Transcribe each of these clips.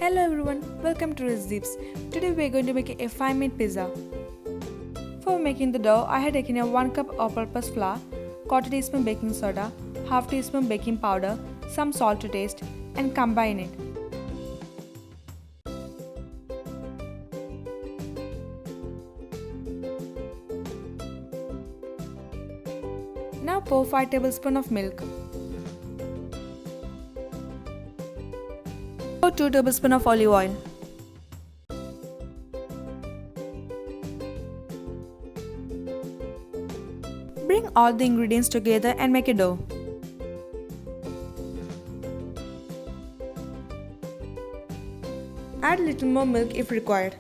Hello everyone, welcome to Recipes. Today we are going to make a 5-minute pizza. For making the dough, I had taken a 1 cup all-purpose flour, quarter teaspoon baking soda, half teaspoon baking powder, some salt to taste, and combine it. Now pour 5 tablespoons of milk. Pour 2 tablespoons of olive oil. Bring all the ingredients together and make a dough. Add little more milk if required.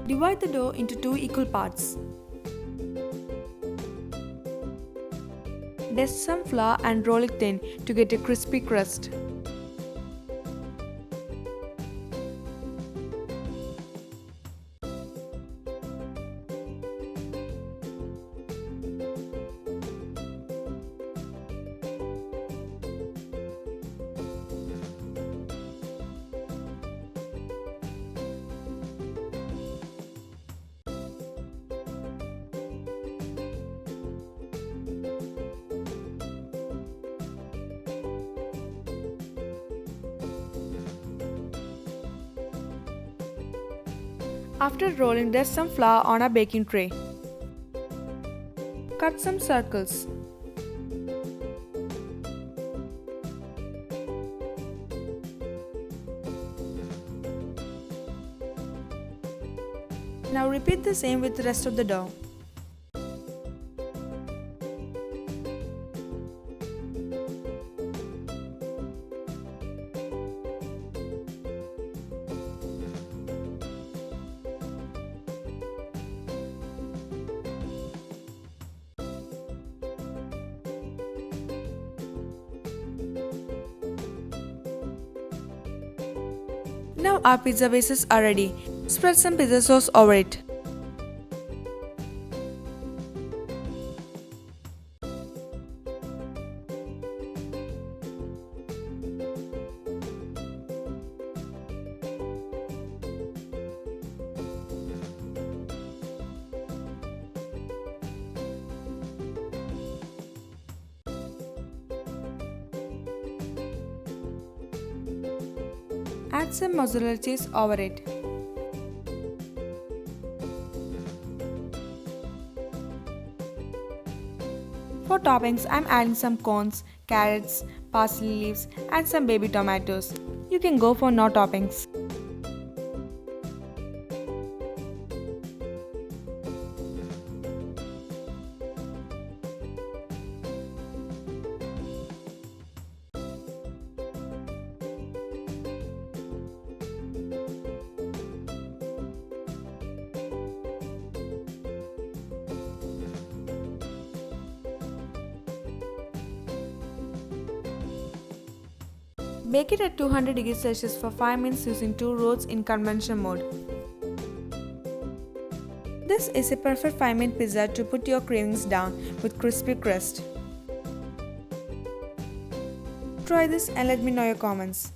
Divide the dough into 2 equal parts. Dust some flour and roll it thin to get a crispy crust. After rolling, dust some flour on a baking tray. Cut some circles. Now repeat the same with the rest of the dough. Now our pizza bases are ready. Spread some pizza sauce over it. Add some mozzarella cheese over it. For toppings, I am adding some cones, carrots, parsley leaves and some baby tomatoes. You can go for no toppings. Bake it at 200 degrees Celsius for 5 minutes using 2 rolls in convention mode. This is a perfect 5-minute pizza to put your cravings down with crispy crust. Try this and let me know your comments.